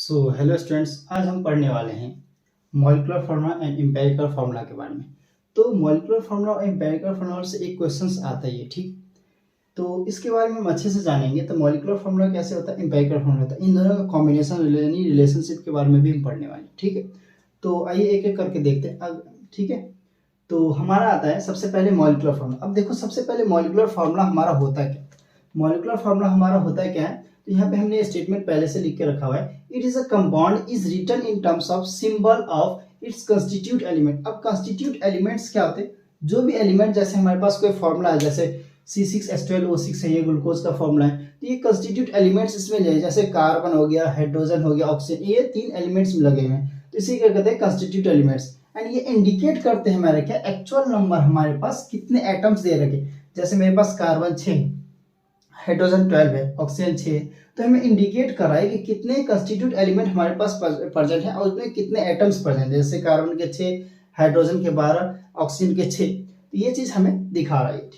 Hello students, आज हम पढ़ने वाले हैं molecular formula and empirical formula के बारे में। तो मॉलिक्यूलर फार्मूला और एम्पिरिकल फार्मूला से एक क्वेश्चंस आता है, ठीक। तो इसके बारे में हम अच्छे से जानेंगे। तो मॉलिक्यूलर फार्मूला कैसे होता है, एम्पिरिकल फार्मूला होता है, इन दोनों का कॉम्बिनेशन यानी रिलेशनशिप के बारे में भी हम पढ़ने वाले हैं, ठीक है। तो आइए एक एक करके देखते हैं अब, ठीक है। तो हमारा आता है सबसे पहले मॉलिक्यूलर फार्मूला। अब देखो, सबसे पहले मॉलिक्यूलर फार्मूला हमारा होता है क्या। मॉलिक्यूलर फार्मूला हमारा होता है क्या है, तो यहाँ पे हमने स्टेटमेंट पहले से लिख के रखा हुआ है। It is a compound is written in terms of symbol of its constitute element. अब कंस्टिट्यूट एलिमेंट्स क्या होते हैं, जो भी एलिमेंट, जैसे हमारे पास कोई फॉर्मूला है, जैसे C6H12O6 है, ये ग्लूकोज का फॉर्मूला है। तो ये कंस्टिट्यूट एलिमेंट्स इसमें ले, जैसे कार्बन हो गया, हाइड्रोजन हो गया, ऑक्सीजन, ये तीन एलिमेंट्स में लगे हुए हैं। तो इसी क्या कहते हैं, कंस्टिट्यूट एलिमेंट्स। एंड ये इंडिकेट करते हैं हमारे क्या, एक्चुअल नंबर हमारे पास कितने एटम्स दे रखे। जैसे मेरे पास कार्बन 6, हाइड्रोजन 12 है, ऑक्सीजन 6 है। तो हमें इंडिकेट कर रहा है कि कितने कंस्टिट्यूट एलिमेंट हमारे पास प्रेजेंट है और उसमें कितने एटम्स प्रेजेंट है। जैसे कार्बन के 6, हाइड्रोजन के 12, ऑक्सीजन के 6। तो ये चीज हमें दिखा रहा है।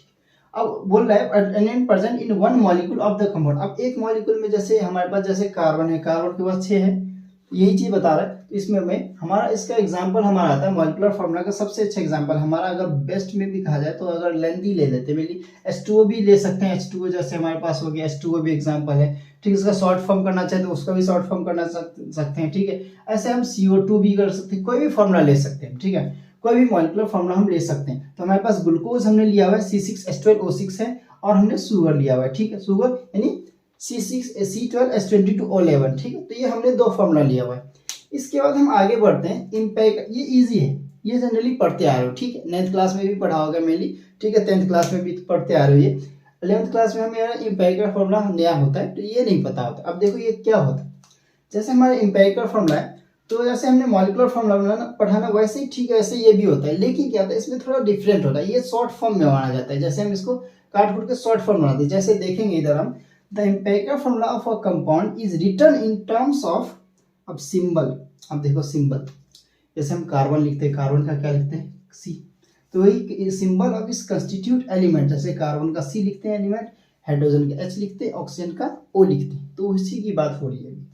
अब बोल रहा है element present in one molecule of the compound. अब एक मॉलिक्यूल में जैसे हमारे पास जैसे कार्बन है, कार्बन के पास 6 है, यही चीज बता रहा है। तो इसमें हमें हमारा इसका एग्जांपल हमारा आता है मॉलिक्यूलर फार्मूला का सबसे अच्छा एग्जांपल हमारा, अगर बेस्ट में भी कहा जाए तो अगर लेंथी ले लेते हैं, H2O भी ले सकते हैं। H2O जैसे हमारे पास हो गया, H2O भी एग्जांपल है, ठीक है। इसका शॉर्ट फॉर्म करना चाहे तो उसका भी शॉर्ट फॉर्म करना सकते हैं, ठीक है। ऐसे हम CO2 भी कर सकते हैं, कोई भी फार्मूला ले सकते हैं, ठीक है। कोई भी मॉलिक्यूलर फार्मूला हम ले सकते हैं। तो हमारे पास ग्लूकोज हमने लिया हुआ है, C6H12O6 है, और हमने शुगर लिया हुआ है, ठीक है। शुगर यानी C12H22O11, ठीक है। तो ये हमने दो फार्मूला लिया हुआ है। इसके बाद हम आगे बढ़ते हैं इम्पैक्ट। ये इजी है, ये जनरली पढ़ते आ रहे हो, ठीक है। 9th क्लास में भी पढ़ा होगा मेनली, ठीक है। 10th क्लास में भी पढ़ते आ रहे हो। ये 11th क्लास में हमें इम्पैक्ट फार्मूला नया होता है, तो ये नहीं पता होता। अब देखो ये क्या होता है, जैसे हमारे इम्पैक्ट फार्मूला है, तो जैसे हमने मॉलिक्यूलर फार्मूला पढ़ाना वैसे ही, ठीक है, वैसे ये भी होता है। लेकिन क्या होता है, इसमें थोड़ा डिफरेंट होता है। ये शॉर्ट फॉर्म में माना जाता है, जैसे हम इसको काट फूट के शॉर्ट फॉर्म बनाते हैं। जैसे देखेंगे इधर हम, the impact formula of a compound is written in terms of, अब सिंबल, अब देखो सिंबल, जैसे हम कार्बन लिखते हैं, कार्बन का क्या लिखते हैं, C। तो वही सिंबल ऑफ इस कंस्टिट्यूट एलिमेंट, जैसे कार्बन का C लिखते हैं एलिमेंट, हाइड्रोजन का H लिखते हैं, ऑक्सीजन का O लिखते हैं। तो उसी की बात हो रही है अभी।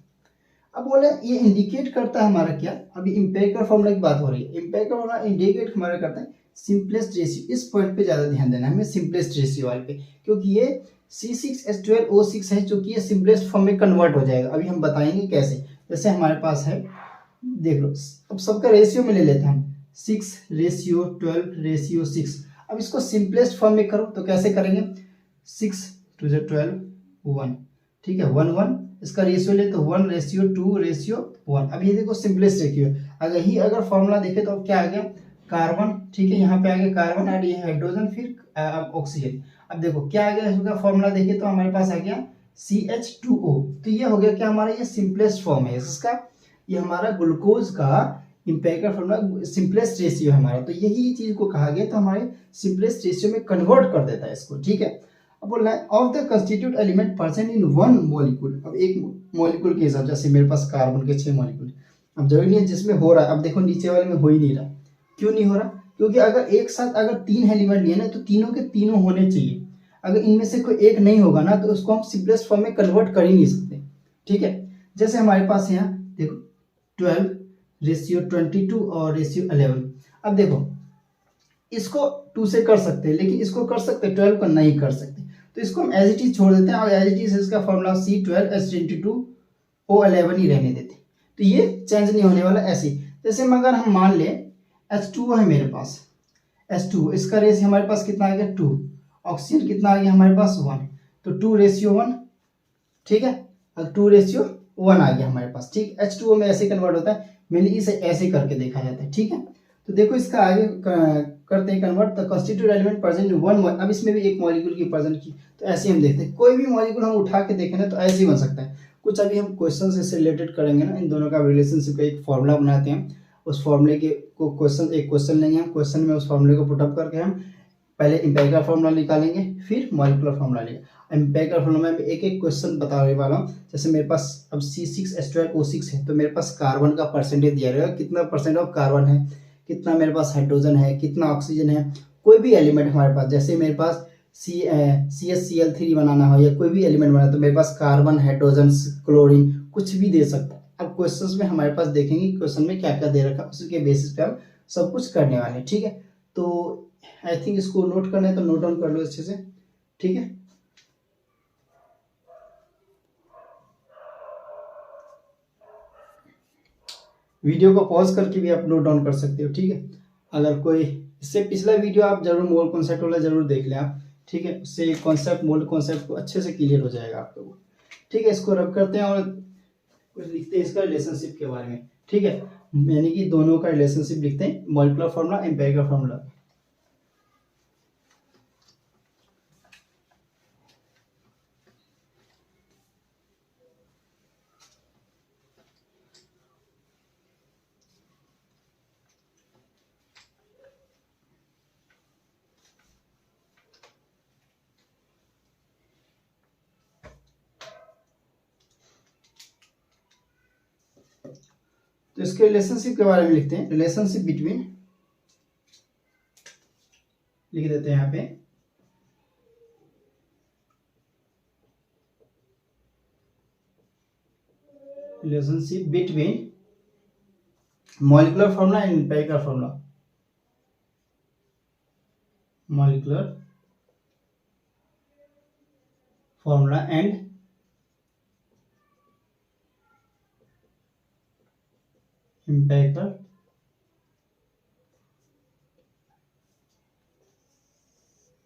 अब बोले ये इंडिकेट करता है हमारा क्या, अभी इम्पैक्ट फार्मूला की बात हो रही है। इम्पैक्ट फार्मूला इंडिकेट हमारा करता है सिंपलेस्ट रेशियो। इस पॉइंट पे ज्यादा ध्यान देना है हमें, सिंपलेस्ट रेशियो वाले पे, क्योंकि ये C6H12O6 है, जो कि ये सिंपलेस्ट फॉर्म में कन्वर्ट हो जाएगा। अभी हम बताएंगे कैसे। जैसे हमारे पास है, देख लो, अब सबका रेशियो में ले लेते हैं हम, 6:12:6। अब इसको सिंपलेस्ट फॉर्म में करो तो कैसे करेंगे, 6 2 12 1, ठीक है, 1 1। इसका रेशियो ले तो 1:2:1। अब ये देखो सिंपलेस्ट रेशियो। अगर फॉर्मूला देखे तो क्या आ गया, कार्बन, ठीक है, यहाँ पे आ गया कार्बन, और ये हाइड्रोजन, फिर ऑक्सीजन। अब देखो क्या आ गया इसका फॉर्मूला देखे तो हमारे पास आ गया CH2O। तो ये हो गया क्या, हमारा ये सिंपलेस्ट फॉर्म है इसका। ये हमारा ग्लूकोज का इम्पैक्ट फार्मूला सिंपलेस्ट रेशियो है हमारा। तो यही चीज को कहा गया, तो हमारे सिंपलेस्ट रेशियो में कन्वर्ट कर देता है इसको, ठीक है। अब बोल रहा है of the constitute element present in one molecule. अब एक मॉलिक्यूल के हिसाब, जैसे मेरे पास कार्बन के 6 मॉलिक्यूल। अब जरूरी नहीं है जिसमें हो रहा है, अब देखो नीचे वाले में हो ही नहीं रहा। क्यों नहीं हो रहा, क्योंकि अगर एक साथ अगर 3 एलिमेंट लिए ना, तो तीनों के तीनों होने चाहिए। अगर इनमें से कोई एक नहीं होगा ना, तो उसको हम सिंपलेस्ट फॉर्म में कन्वर्ट कर ही नहीं सकते, ठीक है। जैसे हमारे पास यहाँ देखो 12:22 और 11। अब देखो इसको 2 से कर सकते हैं, लेकिन इसको कर सकते हैं, 12 को नहीं कर सकते। तो इसको हम एज इट इज छोड़ देते हैं, और एज इट इज इसका फॉर्मूला C12H22O11 ही रहने देते हैं। तो ये चेंज नहीं होने वाला ऐसे। जैसे अगर हम मान लें H2O है मेरे पास, H2O, इसका रेशियो हमारे पास कितना आ गया, 2। ऑक्सीजन कितना आ गया हमारे पास, 1। तो 2:1, ठीक है। 2:1 आ गया हमारे पास, ठीक। H2O में ऐसे कन्वर्ट होता है, मैंने इसे ऐसे करके देखा जाता है, ठीक है। तो देखो इसका आगे करते हैं convert, the constitute element present in one. अब इसमें भी एक मॉलिक्यूल की प्रेजेंट की, तो ऐसे हम देखते हैं। कोई भी मॉलिक्यूल हम उठा के देखें ना, तो ऐसे ही बन सकता है कुछ। अभी हम क्वेश्चन से रिलेटेड करेंगे ना, इन दोनों का रिलेशनशिप का एक फॉर्मूला बनाते हैं। उस फॉर्मूले के को क्वेश्चन, एक क्वेश्चन लेंगे हम, क्वेश्चन में उस फॉर्मूले को पुटअप करके हम पहले इम्पैक्ट फार्मूला निकालेंगे, फिर मॉलिक्यूलर फार्मूला लेंगे। इम्पैक्ट फार्मूला में एक एक क्वेश्चन बताने वाला हूँ। जैसे मेरे पास अब C6H12O6 है, तो मेरे पास कार्बन का परसेंटेज दिया रहेगा, कितना परसेंट ऑफ कार्बन है, कितना मेरे पास हाइड्रोजन है, कितना ऑक्सीजन है। कोई भी एलिमेंट हमारे पास, जैसे मेरे पास CHCl3 बनाना हो या कोई भी एलिमेंट बना, तो मेरे पास कार्बन, हाइड्रोजन, क्लोरीन कुछ भी दे सकता है। अब क्वेश्चंस में हमारे पास देखेंगे क्वेश्चन में क्या क्या दे रखा है, उसी के बेसिस पे हम सब कुछ करने वाले हैं, ठीक है। तो आई थिंक इसको नोट करना है तो नोट डाउन कर लो अच्छे से, ठीक है। वीडियो को पॉज करके भी आप नोट डाउन कर सकते हो, ठीक है। अगर कोई इससे पिछला वीडियो आप जरूर मोल कॉन्सेप्ट वाला जरूर देख लें आप, ठीक है। उससे कॉन्सेप्ट मोल्ड कॉन्सेप्ट को अच्छे से क्लियर हो जाएगा आप लोगों को, ठीक है। इसको रब करते हैं और कुछ लिखते हैं इसका रिलेशनशिप के बारे में, ठीक है। यानी कि दोनों का रिलेशनशिप लिखते हैं, मॉलिक्यूलर फार्मूला, एम्पिरिकल फार्मूला। तो इसके रिलेशनशिप के बारे में लिखते हैं, रिलेशनशिप बिटवीन, लिख देते हैं यहाँ पे relationship between molecular formula and empirical formula, molecular formula and empirical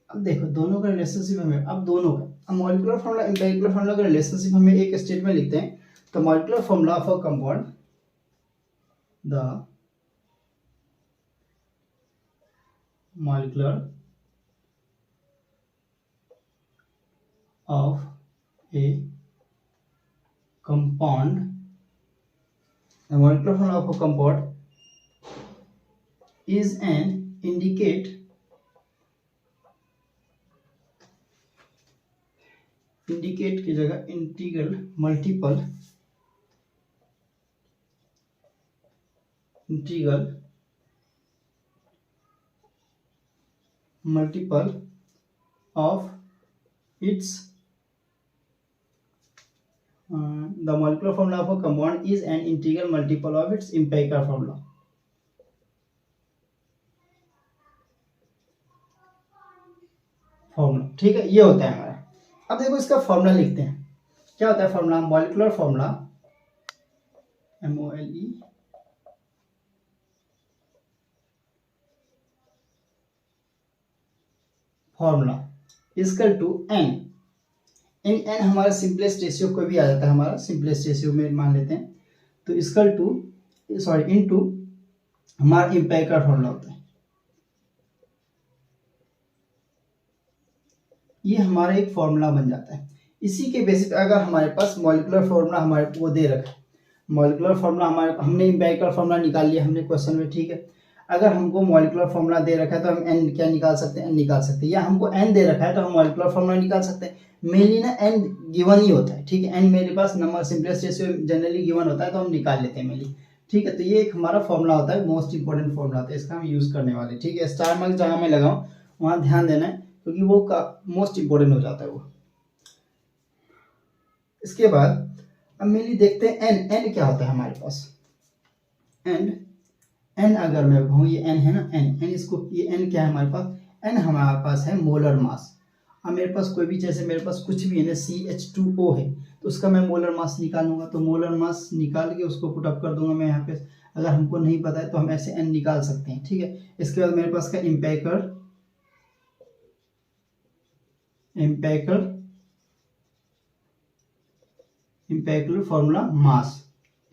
अब देखो दोनों का रिलेशनशिप हमें, अब दोनों का मॉलिक्यूलर फार्मूला एम्पिरिकल फार्मूला का रिलेशनशिप हमें एक स्टेट में लिखते हैं। तो molecular formula of a compound, the molecular of A compound, the molecular formula of a compound is an indicate की जगह integral multiple of its the molecular formula of a compound is an integral multiple of its empirical formula. ठीक है, ये होता है हमारा। अब देखो इसका फॉर्मूला लिखते हैं, क्या होता है formula, molecular formula MOLE formula equal to n, n हमारा सिंपलेस्ट रेशियो कोई भी आ जाता है, हमारा सिंपलेस्ट रेशियो में मान लेते हैं। तो इक्वल टू सॉरी इनटू हमारा एम्पिरिकल फॉर्मूला होता है, ये हमारा एक फॉर्मूला बन जाता है। इसी के बेसिस पे अगर हमारे पास मॉलिक्यूलर फॉर्मूला हमारे को दे रखा है, मॉलिक्यूलर फॉर्मूला हमारे, हमने एम्पिरिकल फॉर्मूला निकाल लिया हमने क्वेश्चन में, ठीक है। अगर हमको मॉलिक्यूलर फॉर्मूला दे रखा है तो हम n क्या निकाल सकते हैं, n निकाल सकते हैं, या हमको n दे रखा है तो हम मॉलिक्यूलर फॉर्मूला निकाल सकते हैं। मेनली ना n गिवन ही होता है, ठीक है। n मेरे पास number simplest ratio generally given होता है तो हम निकाल लेते हैं मेनली, ठीक है। तो ये एक हमारा फॉर्मूला होता है, मोस्ट इंपॉर्टेंट फॉर्मूला होता है, इसका हम यूज करने वाले, ठीक है। स्टार मार्क जहाँ मैं लगाऊं वहाँ ध्यान देना है क्योंकि वो का मोस्ट इंपॉर्टेंट हो जाता है वो। इसके बाद अब मेनली देखते हैं n क्या होता है हमारे पास, n अगर मैं कहूँ ये n है ना, n इसको, ये n क्या है हमारे पास, n हमारे पास है मोलर मास। अब मेरे पास कोई भी, जैसे मेरे पास कुछ भी है ना CH2O है तो उसका मैं मोलर मास निकालूंगा, तो मोलर मास निकाल के उसको पुट अप कर दूंगा मैं यहाँ पे। अगर हमको नहीं पता है तो हम ऐसे n निकाल सकते हैं, ठीक है। इसके बाद मेरे पास का एम्पिरिकल फॉर्मूला मास,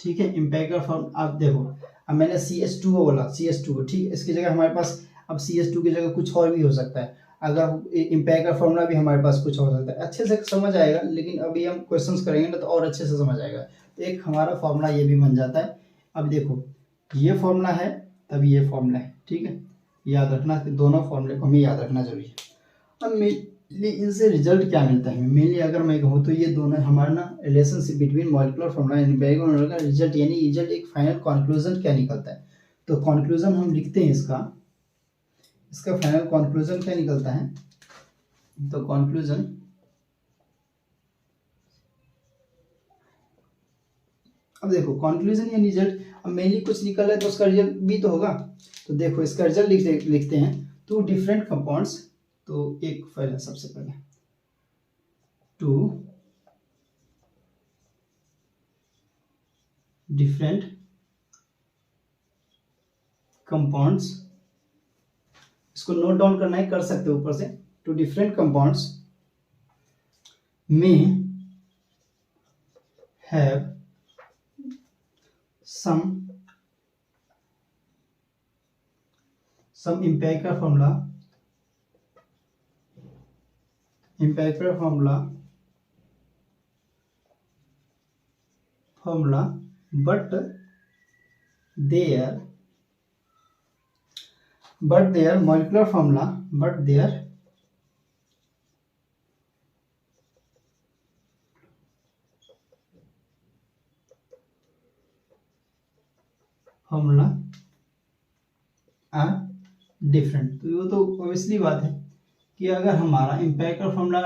ठीक है। एम्पिरिकल फॉर्मूला आप देखो, अब मैंने CH2O बोला, CH2O, ठीक है। इसकी जगह हमारे पास अब CH2 की जगह कुछ और भी हो सकता है, अगर एम्पिरिकल फॉर्मूला भी हमारे पास कुछ हो सकता है, अच्छे से समझ आएगा, लेकिन अभी हम क्वेश्चंस करेंगे ना तो और अच्छे से समझ आएगा। तो एक हमारा फॉर्मूला ये भी बन जाता है। अब देखो ये फॉर्मूला है तभी ये फॉर्मूला है, ठीक है। याद रखना कि दोनों फॉर्मूले को हमें याद रखना जरूरी है। अब इनसे रिजल्ट क्या मिलता है मेनली, अगर मैं कहूँ तो ये दोनों हमारा ना relationship between molecular formula and empirical formula का रिजल्ट, यानी रिजल्ट एक फाइनल कंक्लूजन क्या निकलता है। तो कंक्लूजन हम लिखते हैं इसका फाइनल कंक्लूजन क्या निकलता है। तो कंक्लूजन अब देखो कंक्लूजन या रिजल्ट, अब मेनली कुछ निकल रहा है तो उसका रिजल्ट भी तो होगा। तो देखो इसका रिजल्ट लिखते हैं, टू डिफरेंट कंपाउंड्स, तो एक पहले सबसे पहले टू डिफरेंट कंपाउंड्स, इसको नोट डाउन करना है, कर सकते हो ऊपर से। टू डिफरेंट कंपाउंड्स में have some empirical formula but their molecular formula are different. तो वो तो ऑब्वियसली बात है कि अगर हमारा इम्पेरिकल फॉर्मूला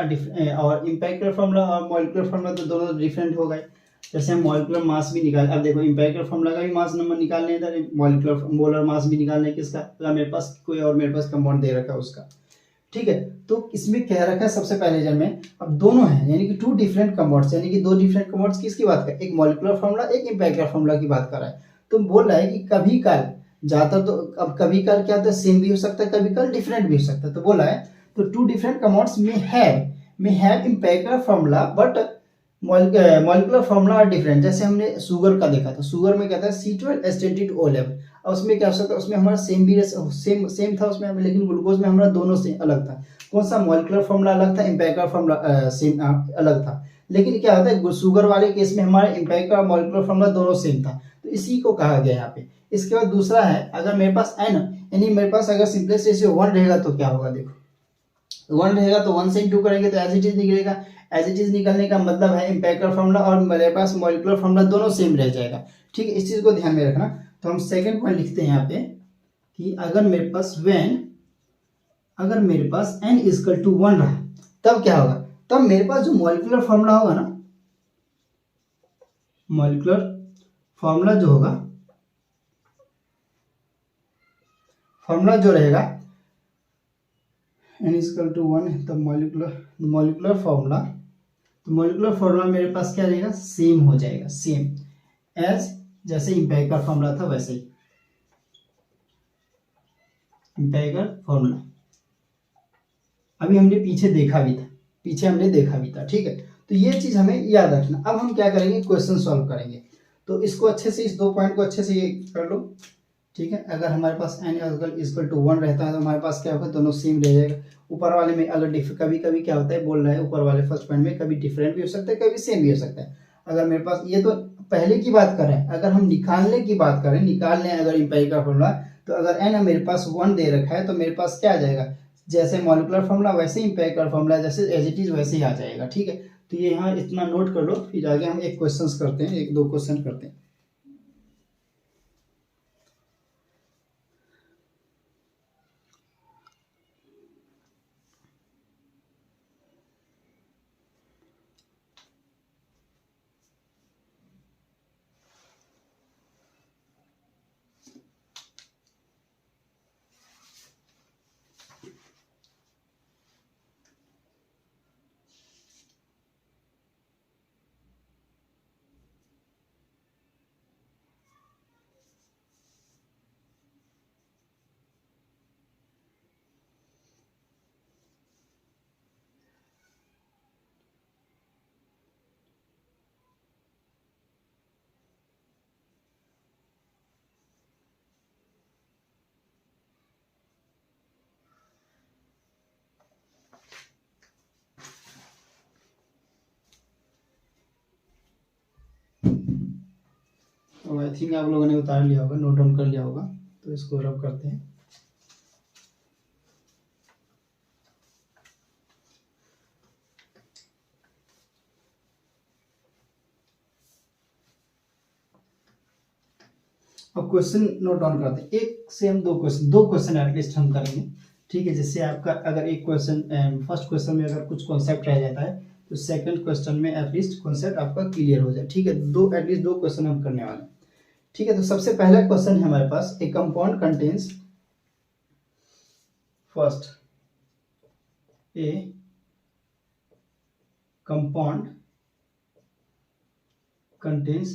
और इम्पेरिकल फॉर्मूला और मॉलिक्यूलर फॉर्मूला तो दोनों डिफरेंट हो गए। जैसे हम मॉलिक्यूलर मास भी निकाल, अब देखो इम्पेरिकल फॉर्मूला का भी मास नंबर निकालने था, मॉलिक्यूलर मोलर मास भी निकालने किसका, अगर मेरे पास कोई और मेरे पास कंपाउंड दे रखा है उसका, ठीक है। तो इसमें कह रखा है सबसे पहले जब में, अब दोनों हैं यानी कि टू डिफरेंट कंपाउंड्स, यानी कि दो डिफरेंट कंपाउंड्स किसकी बात कर, एक मॉलिक्यूलर फॉर्मूला एक इम्पेरिकल फॉर्मूला की बात कर रहा है। तो बोल रहा है कि कभी काल ज्यादातर, तो अब कभी काल क्या होता है, सेम भी हो सकता है, कभी काल डिफरेंट भी हो सकता है। तो बोला है तो टू डिफरेंट कंपाउंड्स में have empirical formula but molecular formula are different. जैसे हमने शुगर का देखा था, शुगर में क्या था C12H10O11, और उसमें क्या हो सकता है, उसमें हमारा सेम भी सेम था उसमें, लेकिन ग्लूकोज में हमारा दोनों से अलग था। कौन सा, मॉलिक्यूलर फॉर्मूला अलग था, इम्पेरिकल फॉर्मूला सेम अलग था। लेकिन क्या होता है शुगर वाले केस में हमारा इम्पेरिकल और मॉलिक्यूलर फॉर्मूला दोनों सेम था, तो इसी को कहा गया यहाँ पे। इसके बाद दूसरा है, अगर मेरे पास n यानी मेरे पास अगर सिंपलेस्ट रेशियो 1 रहेगा तो क्या होगा, देखो 1 रहेगा तो 1 से इंटू करेंगे तो एज इट इज निकलेगा। एज इट इज निकलने का मतलब है इम्पेरिकल फॉर्मूला और मेरे पास मॉलिक्यूलर फॉर्मूला दोनों सेम रह जाएगा, ठीक है। इस चीज को ध्यान में रखना। तो हम सेकंड पॉइंट लिखते हैं यहाँ पे कि अगर मेरे पास n इक्वल टू 1 रहा तब क्या होगा, तब मेरे पास जो मॉलिक्यूलर फॉर्मूला होगा ना, मॉलिक्यूलर फॉर्मूला जो होगा, फॉर्मूला जो रहेगा n इक्वल टू 1 तब मॉलिक्यूलर फॉर्मूला, तो मॉलिक्यूलर फॉर्मूला मेरे पास क्या रहेगा, सेम हो जाएगा, सेम एज जैसे इम्पेरिकल फॉर्मूला था वैसे ही इम्पेरिकल फॉर्मूला। अभी हमने पीछे देखा भी था, ठीक है। तो ये चीज हमें याद रखना। अब हम क्या करेंगे, क्वेश्चन सॉल्व करेंगे। तो इसको अच्छे से, इस दो पॉइंट को अच्छे से ये कर लो, ठीक है। अगर हमारे पास n इक्वल टू 1 रहता है तो हमारे पास क्या होगा, दोनों सेम रह जाएगा। ऊपर वाले में अगर कभी कभी क्या होता है, बोल रहा है ऊपर वाले फर्स्ट पॉइंट में कभी डिफरेंट भी हो सकता है, कभी सेम भी हो सकता है। अगर मेरे पास, ये तो पहले की बात कर रहे हैं, अगर हम निकालने की बात करें, निकालने अगर इम्पेरिकल फॉर्मूला, तो अगर n मेरे पास 1 दे रखा है तो मेरे पास क्या आ जाएगा, जैसे मॉलिक्यूलर फॉर्मूला वैसे इम्पेरिकल फॉर्मूला जैसे एज इट इज वैसे ही आ जाएगा, ठीक है। तो ये यहाँ इतना नोट कर लो, फिर आगे हम एक क्वेश्चन करते हैं, एक दो क्वेश्चन करते हैं। तो आई थिंक आप लोगों ने उतार लिया होगा, नोट डाउन कर लिया होगा। तो इसको रब करते हैं। अब क्वेश्चन नोट डाउन करते हैं, एक से हम दो क्वेश्चन एटलीस्ट हम करेंगे, ठीक है। जिससे आपका अगर एक क्वेश्चन फर्स्ट क्वेश्चन में अगर कुछ कॉन्सेप्ट रह जाता है तो सेकंड क्वेश्चन में एटलीस्ट कॉन्सेप्ट आपका क्लियर हो जाए। ठीक है, एटलीस्ट दो क्वेश्चन हम करने वाले हैं। ठीक है, तो सबसे पहला क्वेश्चन है हमारे पास, a compound contains, first a compound contains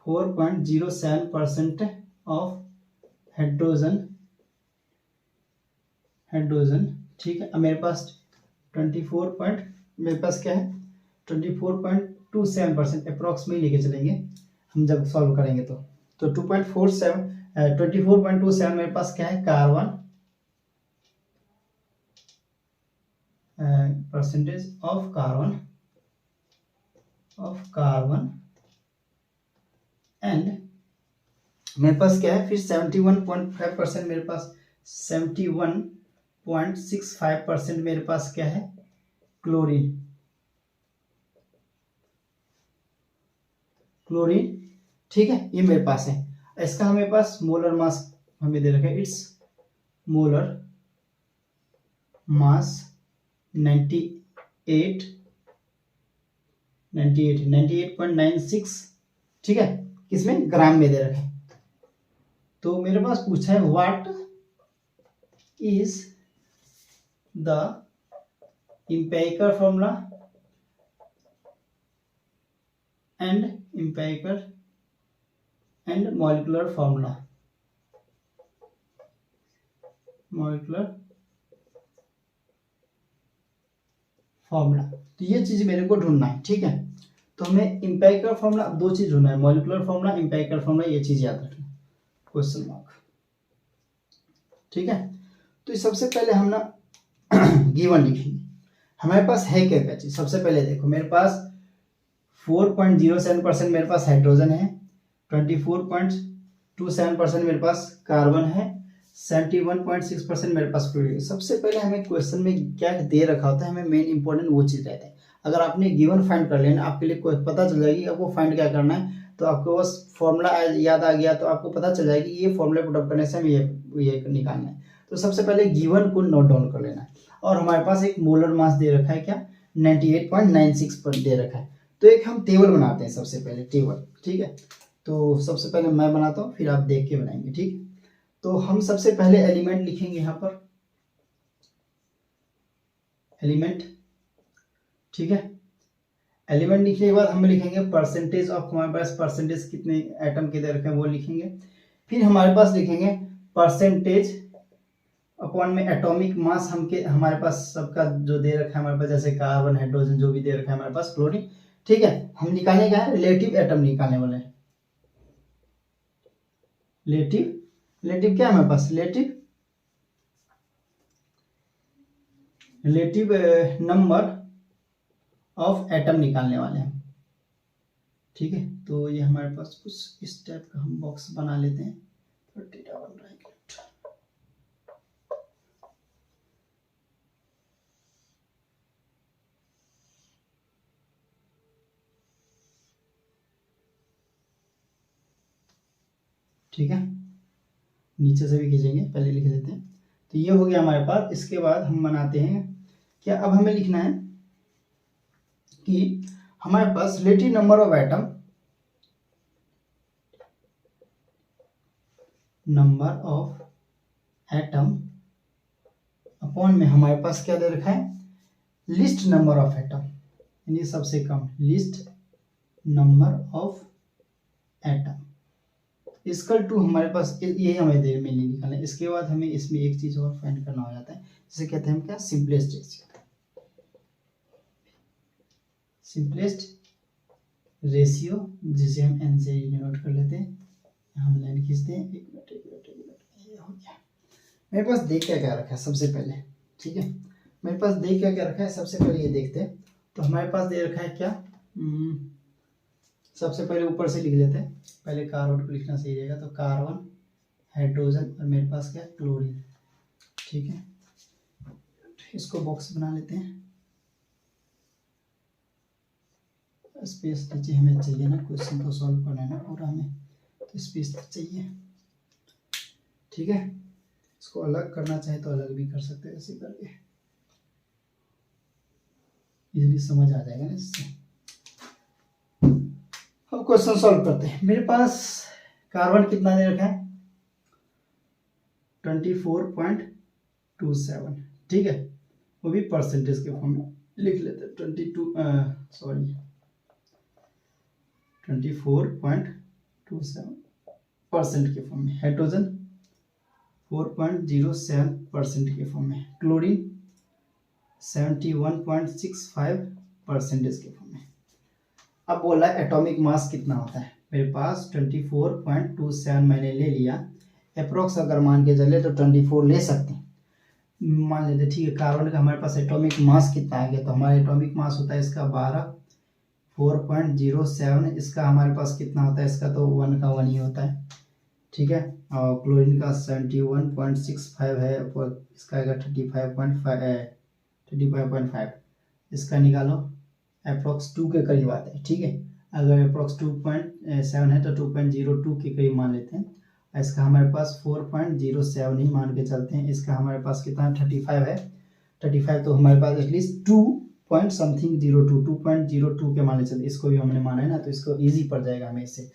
4.07% of hydrogen. ठीक है, अब मेरे पास 24 मेरे पास क्या है 24.27% अप्रॉक्स में ही लेके चलेंगे हम जब सॉल्व करेंगे तो 24.27 मेरे पास क्या है carbon, percentage of carbon and मेरे पास क्या है फिर 71.5% मेरे पास 71.65% मेरे पास क्या है क्लोरीन। ठीक है, ये मेरे पास है। इसका हमें पास मोलर मास हमें दे रखा है, इट्स मोलर मास 98.96। ठीक है, किसमें ग्राम में दे रखे। तो मेरे पास पूछा है what is the empirical formula and molecular formula तो ये चीज मेरे को ढूंढना है। ठीक है, तो हमें empirical formula, दो चीज ढूंढना है, molecular formula, empirical formula, ये चीज याद रखना, क्वेश्चन मार्क। ठीक है, तो सबसे पहले हम ना गिवन लिखेंगे, हमारे पास है क्या क्या चीज। सबसे पहले देखो मेरे पास 4.07% मेरे पास हाइड्रोजन है, 24.27% मेरे पास कार्बन है, 71.6% मेरे पास क्लोरीन। सबसे पहले हमें क्वेश्चन में क्या दे रखा होता है, हमें मेन इंपॉर्टेंट वो चीज रहता है। अगर आपने गिवन फाइंड कर लेना, आपके लिए पता चल जाएगी आपको फाइंड क्या करना है। तो आपको बस फॉर्मूला याद आ गया तो आपको पता चल जाएगी ये फॉर्मूला पुटअप करने से हमें ये निकालना है। तो सबसे पहले गिवन को नोट डाउन कर लेना है। और हमारे पास एक मोलर मास दे रखा है क्या 98.96 पर दे रखा है। तो एक हम टेबल बनाते हैं, सबसे पहले टेबल। ठीक है, तो सबसे पहले मैं बनाता हूँ, फिर आप देख के बनाएंगे। ठीक, तो हम सबसे पहले एलिमेंट लिखेंगे यहाँ पर, एलिमेंट। ठीक है, एलिमेंट लिखने के बाद हम लिखेंगे परसेंटेज ऑफ, हमारे पास परसेंटेज कितने एटम के दे रखे हैं वो लिखेंगे। फिर हमारे पास लिखेंगे परसेंटेज अपॉन में एटॉमिक मास हमारे पास सबका जो दे रखा है हमारे पास, जैसे कार्बन, हाइड्रोजन, जो भी दे रखा है हमारे पास, क्लोरीन। ठीक है, हम निकालने का है रिलेटिव एटम निकालने वाले हैं। रिलेटिव क्या है हमारे पास, रिलेटिव नंबर ऑफ एटम निकालने वाले हैं। ठीक है, तो ये हमारे पास कुछ इस टाइप का हम बॉक्स बना लेते हैं। ठीक है, नीचे से भी खींचेंगे, पहले लिख देते हैं। तो ये हो गया हमारे पास। इसके बाद हम बनाते हैं क्या, अब हमें लिखना है कि हमारे पास relative number of atom, upon में हमारे पास क्या दे रखा है लिस्ट नंबर ऑफ एटम, यानी सबसे कम least number of atom equal to हमारे पास ये हमें दे में नहीं निकालना है। इसके बाद हमें इसमें एक चीज और फाइंड करना हो जाता है, जिसे कहते हैं हम क्या सिंपलेस्ट रेशियो, जिसे हम एन से डिनोट कर लेते हैं। हम लाइन खींचते हैं, एक मिनट, ये हो गया। मेरे पास देख क्या रखा है सबसे पहले। ठीक है, मेरे पास देख क्या रखा है सबसे पहले ये देखते हैं। तो हमारे पास दे रखा है क्या, सबसे पहले ऊपर से लिख लेते हैं, पहले कार्बन को लिखना सही रहेगा। तो कार्बन, हाइड्रोजन और मेरे पास क्या क्लोरीन। ठीक है, इसको बॉक्स बना लेते हैं। स्पेस नीचे हमें चाहिए ना, क्वेश्चन को सॉल्व करना है ना पूरा हमें, तो स्पेस चाहिए। ठीक है, इसको अलग करना चाहे तो अलग भी कर सकते हैं, ऐसे करके। इजीली समझ आ जाएगा ना इससे। अब क्वेश्चन सॉल्व करते हैं। मेरे पास कार्बन कितना दे रखा है 24.27, ठीक है, वो भी परसेंटेज के फॉर्म में लिख लेते हैं 24.27% के फॉर्म में। हाइड्रोजन 4.07% के फॉर्म में। क्लोरीन 71.65% के फॉर्म में। अब बोल रहा है एटॉमिक मास कितना होता है। मेरे पास 24.27 मैंने ले लिया, अप्रोक्स अगर मान के चले तो 24 ले सकते हैं, मान लेते, ठीक है। कार्बन का हमारे पास एटॉमिक मास कितना आ गया, तो हमारा एटॉमिक मास होता है इसका 12, 4.07, इसका हमारे पास कितना होता है, इसका तो 1 का 1 ही होता है, ठीक है। और क्लोरीन का 71.65 है, इसका आएगा 35.5, इसका निकालो, अप्रोक्स 2 के करीब आता है, ठीक है। अगर अप्रोक्स 2.7 है तो 2.02 के करीब मान लेते हैं। इसका हमारे पास 4.07 ही मान के चलते हैं। इसका हमारे पास कितना 35 है, 35 तो हमारे पास एटलीस्ट 2.02 के मान ले चलते, इसको भी हमने माना है ना, तो इसको इजी पड़ जाएगा हमें इससे।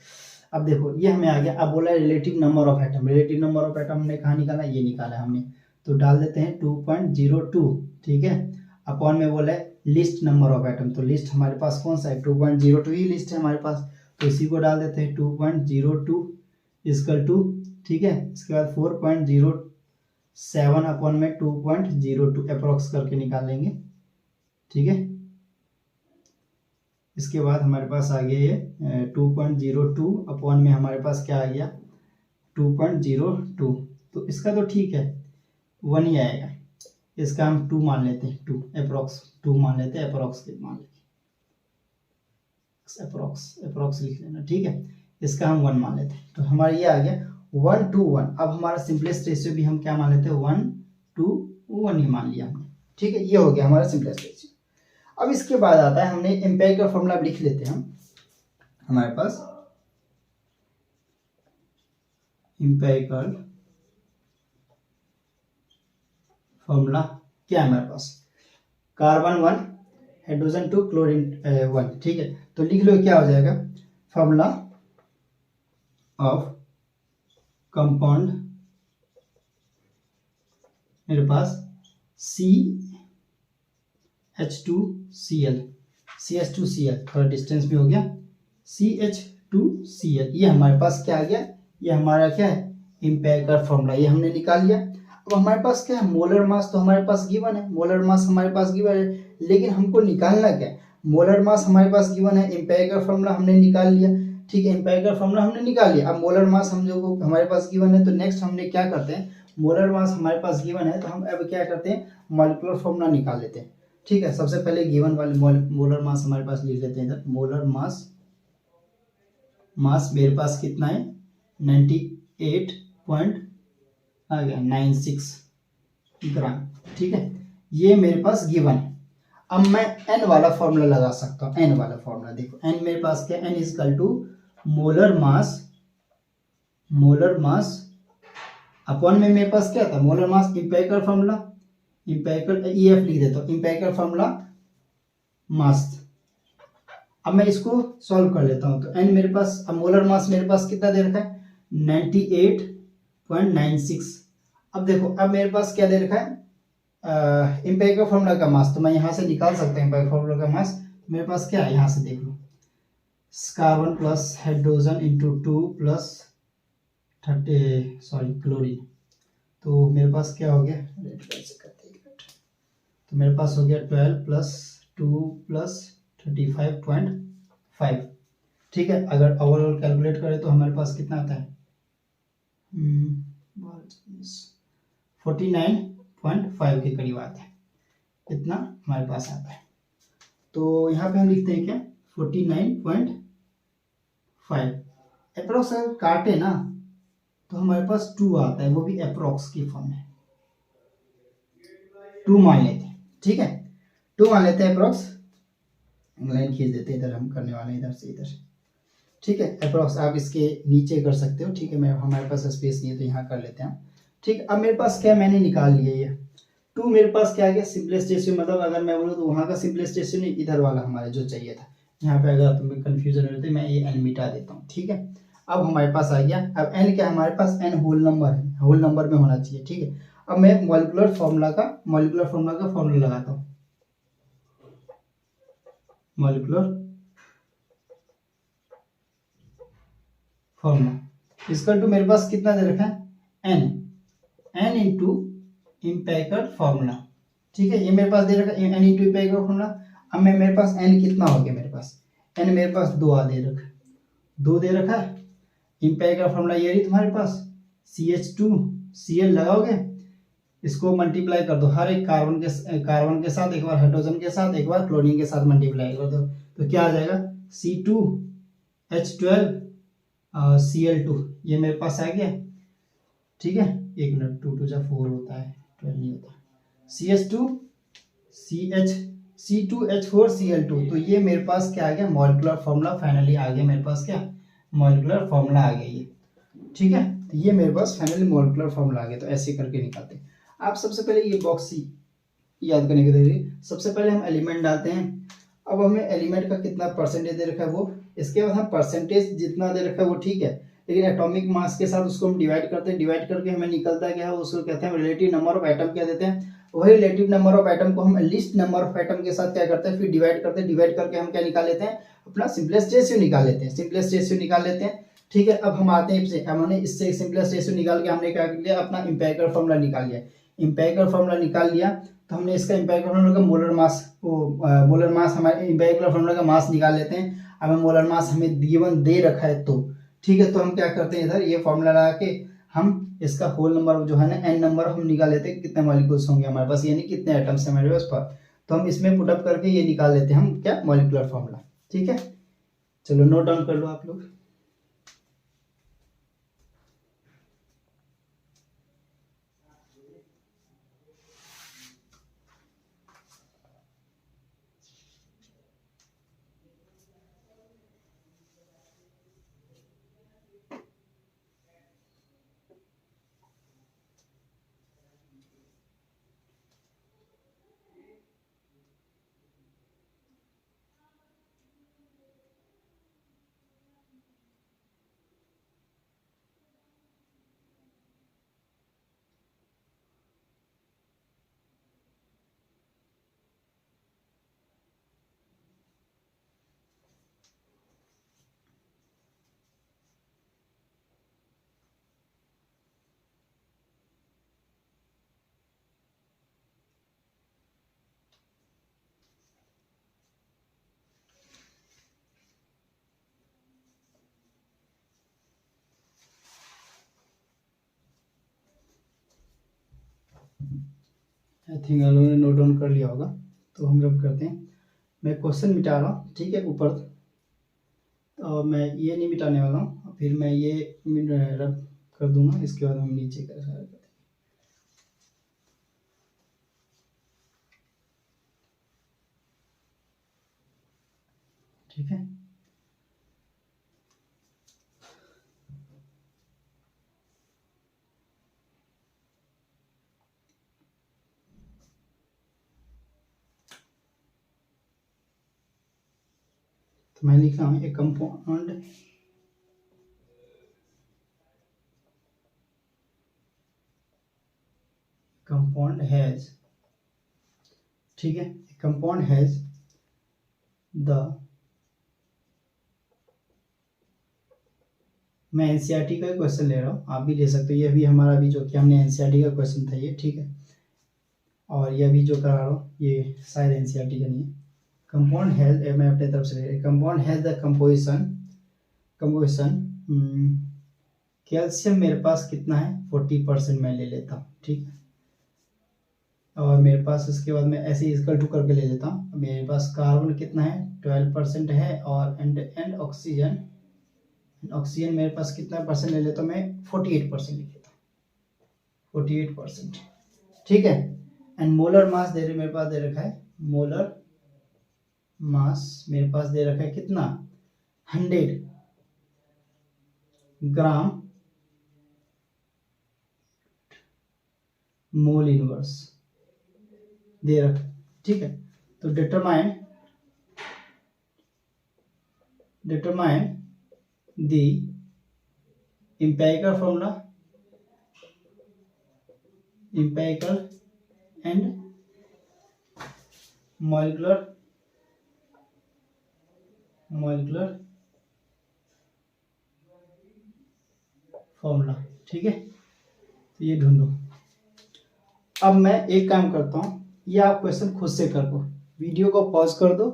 अब देखो ये हमें आ गया। अब बोला है relative number of atom, relative number of atom हमने कहाँ निकाला, ये निकाला हमने, तो डाल देते हैं 2.02, ठीक है। अपॉन में बोला है लिस्ट नंबर ऑफ एटम, तो लिस्ट हमारे पास कौन सा है 2.02 ही लिस्ट है हमारे पास, तो इसी को डाल देते हैं 2.02 इक्वल टू, ठीक है। इसके बाद 4.07 अपॉन में 2.02 अप्रोक्स करके निकाल लेंगे, ठीक है। इसके बाद हमारे पास आ गया ये 2.02 अपॉन में हमारे पास क्या आ गया 2.02, तो इसका तो ठीक है 1 ही आएगा, इसका हम 2 मान लेते हैं, 2 अप्रोक्स 2 मान लेते हैं, अप्रोक्स मान लेते हैं, अप्रोक्स लिख लेना, ठीक है। इसका हम 1 मान लेते हैं, तो हमारा ये आ गया 1 to 1। अब हमारा सिंपलेस्ट रेशियो भी हम क्या मान लेते हैं 1 to 1 ही मान लिया हमने, ठीक है। ये हो गया हमारा सिंपलेस्ट रेशियो। अब इसके बाद आता है, हमने एम्पिरिकल फॉर्मूला लिख लेते हैं हम। हमारे पास एम्पिरिकल फॉर्मूला क्या है हमारे पास, कार्बन 1, हाइड्रोजन 2, क्लोरीन 1, ठीक है। तो लिख लो क्या हो जाएगा, फॉर्मूला ऑफ कंपाउंड मेरे पास CH2Cl, थोड़ा डिस्टेंस भी हो गया, CH2Cl, ये हमारे पास क्या आ गया, ये हमारा क्या है एम्पिरिकल फॉर्मूला, ये हमने निकाल लिया। अब हमारे पास क्या है मोलर मास, तो हमारे पास गिवन है, मोलर मास हमारे पास गिवन है, लेकिन हमको निकालना क्या है, मोलर मास हमारे पास गिवन है, एम्पिरिकल फॉर्मूला हमने निकाल लिया, ठीक है। एम्पिरिकल फॉर्मूला हमने निकाल लिया, अब मोलर मास हम जो हमारे पास गिवन है, तो नेक्स्ट हमने क्या करते हैं, मोलर मास हमारे पास गिवन है, तो हम अब क्या करते हैं मॉलिक्यूलर फॉर्मूला निकाल लेते हैं, ठीक है। सबसे पहले गिवन वाले मोलर मास हमारे पास लिख लेते हैं इधर, मोलर मास मेरे पास कितना है 98.96 ग्राम, ठीक है। ये मेरे पास गिवन है। अब मैं n वाला फॉर्मूला लगा सकता हूँ, n वाला फॉर्मूला देखो, n मेरे पास क्या, n equal to molar mass upon में मेरे पास क्या था molar mass, empirical formula, empirical EF लिख देता हूँ, एम्पिरिकल फॉर्मूला मास। अब मैं इसको सॉल्व कर लेता हूँ, तो n मेरे पास, अब मोलर मास मेरे पास कितना दे रखा है 98.96। अब देखो अब मेरे पास क्या दे रखा है एम्पिरिकल फॉर्मूला का मास, तो मैं यहाँ से निकाल सकता हूँ एम्पिरिकल फॉर्मूला का मास। मेरे पास क्या है, यहाँ से देख लो, carbon plus hydrogen into 2 plus chlorine, तो मेरे पास क्या हो गया, तो मेरे पास हो गया 12 प्लस 2 प्लस 35.5, ठीक है। अगर ओवरऑल कैलकुलेट करें तो हमारे पास कितना आता है 49.5 के करीब आता है, इतना हमारे पास आता है। तो यहाँ पे हम लिखते हैं क्या 49.5, अप्रोक्स अगर काटे ना तो हमारे पास 2 आता है, वो भी अप्रोक्स की फॉर्म में, 2 मान लेते हैं, ठीक है, 2 मान लेते हैं अप्रोक्स, लाइन खींच देते हैं, इधर हम करने वाले हैं इधर से इधर, ठीक है। अप्रोक्स आप इसके नीचे कर सकते हो, ठीक है, मैं हमारे पास स्पेस नहीं है तो यहाँ कर लेते हैं, ठीक। अब मेरे पास क्या मैंने निकाल लिया ये, टू मेरे पास क्या आ गया, सिंपलेस्ट रेशियो, मतलब अगर मैं बोलूँ तो वहाँ का सिंपलेस्ट रेशियो नहीं, इधर वाला हमारे जो चाहिए था। यहाँ पे अगर तुम्हें कन्फ्यूजन हो रही थी, मैं ये एन मिटा देता हूँ, ठीक है। अब हमारे पास आ गया, अब एन क्या, हमारे पास एन होल नंबर है, होल नंबर में होना चाहिए, ठीक है। अब मैं मॉलिक्यूलर फार्मूला का फॉर्मूला लगाता हूँ। मॉलिक्यूलर फार्मूला इसका टू मेरे पास कितना दे रखा है, एन इंटू इम्पेरिकल फार्मूला, ठीक है। ये मेरे पास दे रखा है एन इंटू इम्पेरिकल फार्मूला। अब मैं मेरे पास एन कितना हो गया, मेरे पास एन मेरे पास दो दे रखा है। इम्पेरिकल फार्मूला ये रही तुम्हारे पास, CH2Cl लगाओगे, इसको मल्टीप्लाई कर दो, हर एक कार्बन के साथ, एक बार हाइड्रोजन के साथ, एक बार क्लोरीन के साथ मल्टीप्लाई कर दो, तो क्या आ जाएगा, C2H12Cl2, ये मेरे पास आ गया, ठीक है। एक मिनट, 2 2 जा 4 होता है, 12 नहीं होता। C2H4Cl2, तो ये मेरे पास क्या आ गया, मॉलिक्यूलर फार्मूला फाइनली आ गया मेरे पास, क्या मॉलिक्यूलर फार्मूला आ गया ये, ठीक है। तो ये मेरे पास फाइनली मॉलिक्यूलर फार्मूला आ गया। तो ऐसे करके निकालते हैं। आप सबसे पहले ये बॉक्स याद करने के लिए, सबसे पहले हम एलिमेंट डालते हैं। अब हमें एलिमेंट का कितना परसेंटेज दे रखा है वो, इसके बाद हम परसेंटेज जितना दे रखा है वो ठीक है, लेकिन एटॉमिक मास के साथ उसको हम डिवाइड करते हैं, डिवाइड करके हमें निकलता है क्या है, उसको कहते हैं रिलेटिव नंबर ऑफ एटम, क्या देते हैं, वही रिलेटिव नंबर ऑफ एटम को हम लिस्ट नंबर ऑफ एटम के साथ क्या करते हैं, फिर डिवाइड करते हैं, डिवाइड करके हम क्या निकाल लेते हैं, अपना सिंपलेस्ट रेशियो निकाल लेते हैं, सिंपलेस्ट रेशियो निकाल लेते हैं, ठीक है। अब हम आते हैं, हमने इससे सिंपलेस्ट रेशियो निकाल के हमने क्या किया, अपना इम्पेरिकल फार्मूला निकाल लिया। इम्पेरिकल फार्मूला निकाल लिया तो हमने इसका इम्पेरिकल फार्मूला का मोलर मास, मोलर मास हमारे इम्पेरिकल फार्मूला का मास निकाल लेते हैं। अब मोलर मास हमें गिवन दे रखा है तो ठीक है, तो हम क्या करते हैं, इधर ये फार्मूला लगा के हम इसका होल नंबर जो है ना, एन नंबर हम निकाल लेते हैं, कितने मॉलिक्यूल्स होंगे हमारे पास, यानी कितने एटम्स हैं हमारे पास पर, तो हम इसमें पुटअप करके ये निकाल लेते हैं हम, क्या मॉलिक्यूलर फार्मूला, ठीक है। चलो नोट डाउन कर लो आप लोग। आई थिंक आप लोगों ने नोट डाउन कर लिया होगा। तो हम लोग करते हैं, मैं क्वेश्चन मिटा रहा हूँ, ठीक है, ऊपर, और मैं ये नहीं मिटाने वाला हूँ, फिर मैं ये रब कर दूंगा, इसके बाद हम नीचे कर सकते हैं, ठीक है। तो मैं लिख रहा हूँ, एक कंपाउंड हैज, ठीक है, कंपाउंड हैज द, मैं एनसीईआरटी का क्वेश्चन ले रहा हूँ, आप भी ले सकते हो, ये भी हमारा भी जो कि हमने एनसीईआरटी का क्वेश्चन था ये, ठीक है। और ये भी जो करा रहा हूँ ये शायद एनसीईआरटी का नहीं है। कंपाउंड हैज, मैं अपने तरफ से ले, compound has the composition calcium मेरे पास कितना है, 40% मैं ले लेता हूँ, ठीक है। और मेरे पास इसके बाद मैं ऐसे इक्वल टू करके ले लेता हूँ, मेरे पास कार्बन कितना है, 12% है, और एंड ऑक्सीजन मेरे पास कितना परसेंट ले लेता हूँ मैं, 48% ले लेता हूँ, 48%, ठीक है। एंड मोलर मास दे रहे मेरे पास दे रखा है, मोलर मास मेरे पास दे रखा है कितना, 100 ग्राम मोल इनवर्स, दे रखा, ठीक है। तो determine the empirical formula and molecular formula, ठीक है। तो ये ढूंढो। अब मैं एक काम करता हूँ, ये आप क्वेश्चन खुद से कर दो, वीडियो को पॉज कर दो,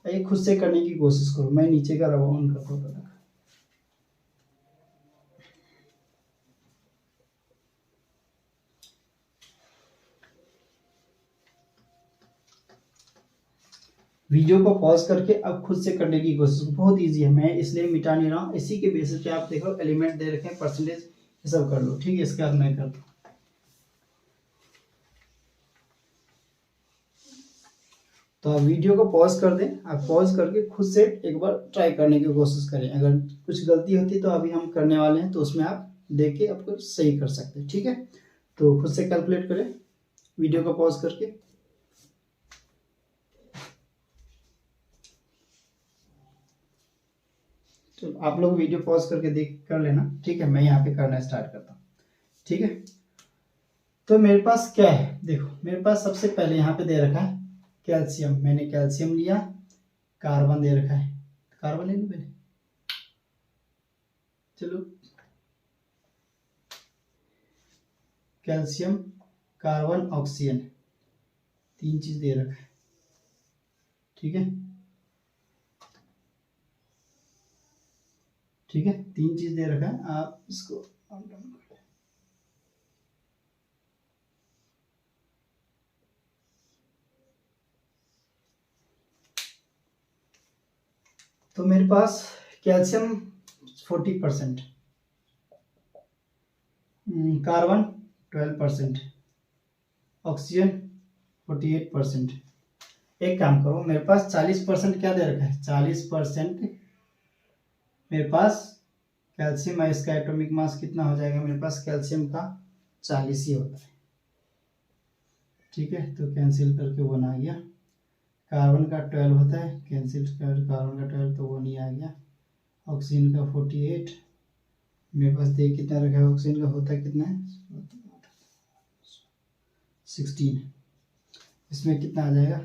ये खुद से करने की कोशिश करो। मैं नीचे का रवा ऑन करता हूँ। वीडियो को पॉज करके अब खुद से करने की कोशिश, बहुत इजी है, मैं इसलिए मिटा नहीं रहा हूँ। इसी के बेसिस पे आप देखो एलिमेंट दे रखे हैं, परसेंटेज, ये सब कर लो, ठीक है। इसके बाद मैं करता हूँ। तो आप वीडियो को पॉज कर दें, आप पॉज करके खुद से एक बार ट्राई करने की कोशिश करें। अगर कुछ गलती होती तो अभी हम करने वाले हैं, तो उसमें आप देख के आपको सही कर सकते हैं, ठीक है। तो खुद से कैलकुलेट करें वीडियो को पॉज करके। तो आप लोग वीडियो पॉज करके देख कर लेना, ठीक है। मैं यहाँ पे करना स्टार्ट करता हूँ, ठीक है। तो मेरे पास क्या है, देखो मेरे पास सबसे पहले यहाँ पे दे रखा है कैल्शियम। मैंने कैल्शियम लिया, कार्बन दे रखा है, कार्बन ले लूं पहले, चलो। कैल्शियम, कार्बन, ऑक्सीजन, तीन चीज दे रखा है, ठीक है। ठीक है, तीन चीज दे रखा है, आप इसको तो मेरे पास कैल्शियम 40%, कार्बन 12%, ऑक्सीजन 48%। एक काम करो, मेरे पास 40% क्या दे रखा है, 40% मेरे पास कैल्शियम है। इसका एटॉमिक मास कितना हो जाएगा, मेरे पास कैल्शियम का 40 ही होता है, ठीक है। तो कैंसिल करके 1 आ गया। कार्बन का 12 होता है, कैंसिल कर कार्बन का 12 तो 1 ही आ गया। ऑक्सीजन का 48, मेरे पास देख कितना रखा है, ऑक्सीजन का होता है कितना है 16, इसमें कितना आ जाएगा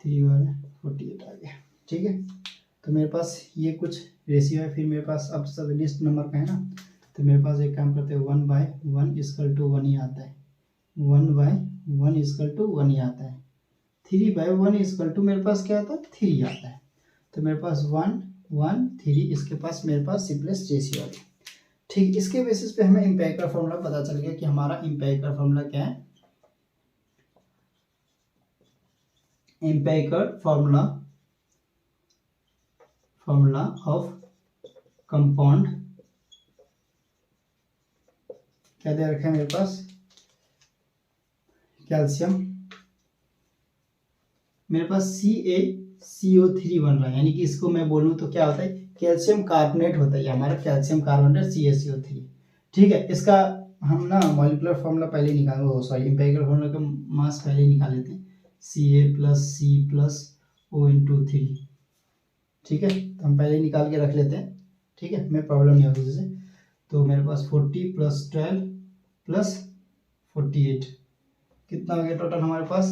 3 वाला 48 आ गया, ठीक है। तो मेरे पास ये कुछ रेशियो है। फिर मेरे पास अब सब लिस्ट नंबर का है ना, तो मेरे पास एक काम करते हैं 1/1 इक्वल टू 1 ही आता है, 1/1 इक्वल टू 1 ही आता है। 3/1 इक्वल टू मेरे पास क्या आता है 3 आता है। तो मेरे पास 1 1 3, इसके पास मेरे पास सिंपलेस्ट रेशियो आ गया, ठीक। इसके बेसिस पे हमें एम्पिरिकल फॉर्मूला पता चल गया कि हमारा एम्पिरिकल फॉर्मूला क्या है। एम्पिरिकल फॉर्मूला ऑफ कंपाउंड क्या दे रखा है मेरे पास, कैल्शियम, मेरे पास CaCO3 बन रहा है, यानी कि इसको मैं बोलूं तो क्या होता है, कैल्शियम कार्बोनेट होता है, हमारा कैल्शियम कार्बोनेट CaCO3, ठीक है। इसका हम ना मॉलिक्यूलर फॉर्मूला पहले निकाल, सॉरी एम्पिरिकल फॉर्मूला का मास पहले निकाल लेते हैं, Ca+C+O×3, ठीक है। तो हम पहले निकाल के रख लेते हैं, ठीक है, मैं प्रॉब्लम नहीं होगी उससे। तो मेरे पास 40 + 12 + 48 कितना हो गया टोटल हमारे पास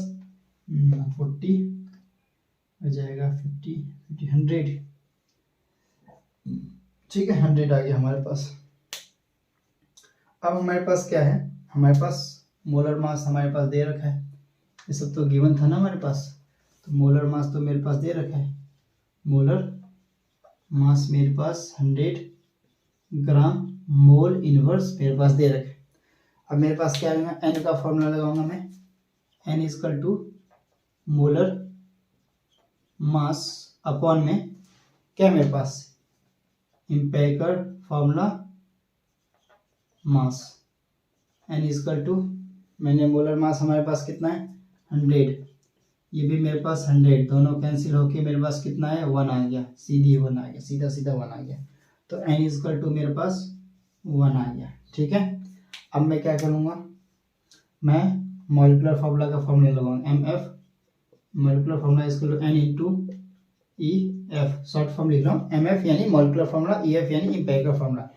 40 हो जाएगा 50 100, ठीक है, 100 आ गया हमारे पास। अब हमारे पास क्या है, हमारे पास मोलर मास हमारे पास दे रखा है, ये सब तो गिवन था ना हमारे पास। तो मोलर मास तो मेरे पास दे रखा है, मोलर मास मेरे पास 100 ग्राम मोल इनवर्स मेरे पास दे रखे। अब मेरे पास क्या आएगा, एन का फॉर्मूला लगाऊंगा मैं, n equal to molar mass upon में क्या मेरे पास empirical formula mass, n equal to, मैंने मोलर मास हमारे पास कितना है 100, ये भी मेरे पास 100, दोनों कैंसिल होके मेरे पास कितना है 1 आ गया, सीधी 1 आ गया, सीधा सीधा 1 आ गया। तो n इक्वल टू मेरे पास 1 आ गया, ठीक है। अब मैं क्या करूँगा, मैं मॉलिक्यूलर फार्मूला का फॉर्मूला लगाऊंगा MF, मॉलिक्यूलर फार्मूला इसको N into EF, short form लिख रहा हूँ MF यानी मॉलिक्यूलर फार्मूला, EF यानी एम्पिरिकल फार्मूला।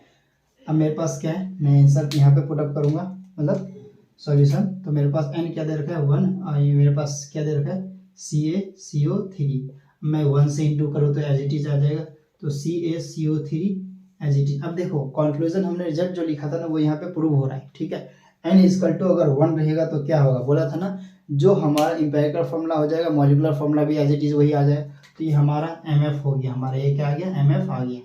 अब मेरे पास क्या है, मैं आंसर यहाँ पे पुट अप करूँगा, मतलब सॉल्यूशन। तो मेरे पास N क्या दे रखा है 1, और ये मेरे पास क्या दे रखा है CaCO3। मैं 1 से इंटू करूँ तो एज इट इज आ जाएगा, तो CaCO3 एज इट इज। अब देखो कंक्लूजन हमने रिजल्ट जो लिखा था ना वो यहाँ पे प्रूव हो रहा है, ठीक है। N इक्वल टू अगर 1 रहेगा तो क्या होगा, बोला था ना जो हमारा एम्पिरिकल फार्मूला हो जाएगा मॉलिक्यूलर फार्मूला भी एज इट इज वही आ जाएगा। तो ये हमारा MF हो गया, हमारा ये क्या आ गया MF आ गया,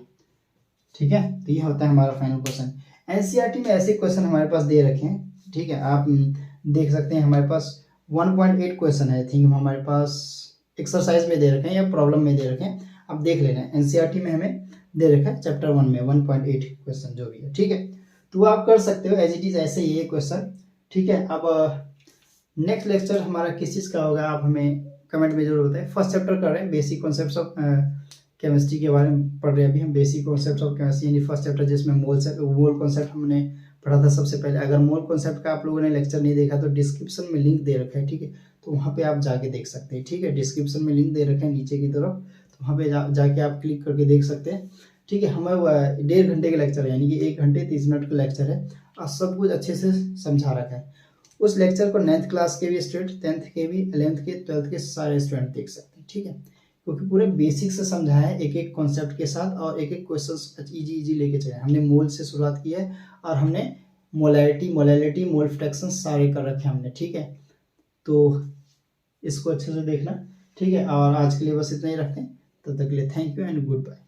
ठीक है। तो ये होता है हमारा फाइनल क्वेश्चन। एनसीईआरटी में ऐसे क्वेश्चन हमारे पास दे रखे हैं, ठीक है। आप देख सकते हैं हमारे पास 1.8 क्वेश्चन है, आई थिंक हमारे पास एक्सरसाइज में दे रखे हैं या प्रॉब्लम में दे रखे हैं, आप देख लेना। एनसीईआरटी में हमें दे रखा है चैप्टर 1 में 1.8 क्वेश्चन जो भी है, ठीक है। तो आप कर सकते हो एज इट इज ऐसे ये क्वेश्चन, ठीक है। अब नेक्स्ट लेक्चर हमारा किस चीज़ का होगा आप हमें कमेंट में जरूर बताएं। फर्स्ट चैप्टर कर रहे हैं बेसिक कॉन्सेप्ट्स ऑफ केमिस्ट्री के बारे में पढ़ रहे हैं अभी हम, बेसिक कॉन्सेप्ट्स ऑफ केमिस्ट्री यानी फर्स्ट चैप्टर जिसमें मोल कॉन्सेप्ट हमने पढ़ा था सबसे पहले। अगर मोल कॉन्सेप्ट का आप लोगों ने लेक्चर नहीं देखा तो डिस्क्रिप्शन में लिंक दे रखा है, ठीक है। तो वहाँ पे आप जाके देख सकते हैं, ठीक है। डिस्क्रिप्शन में लिंक दे रखे हैं नीचे की तरफ, तो वहाँ पे जाके आप क्लिक करके देख सकते हैं, ठीक है। हमें 1.5 घंटे का लेक्चर है, यानी कि 1 घंटे 30 मिनट का लेक्चर है और सब कुछ अच्छे से समझा रखा है। उस लेक्चर को 9th क्लास के भी स्टूडेंट, 10th के भी, 11th के, 12th के सारे स्टूडेंट देख सकते हैं, ठीक है। क्योंकि पूरे बेसिक से समझाया है एक एक कॉन्सेप्ट के साथ, और एक एक क्वेश्चन इजी लेके चले। हमने मोल से शुरुआत की है और हमने मोलैरिटी, मोलैलिटी, मोल फ्रैक्शन सारे कर रखे हैं हमने, ठीक है। तो इसको अच्छे से देखना, ठीक है। और आज के लिए बस इतना ही रखते हैं, तब तक के लिए thank you and good bye.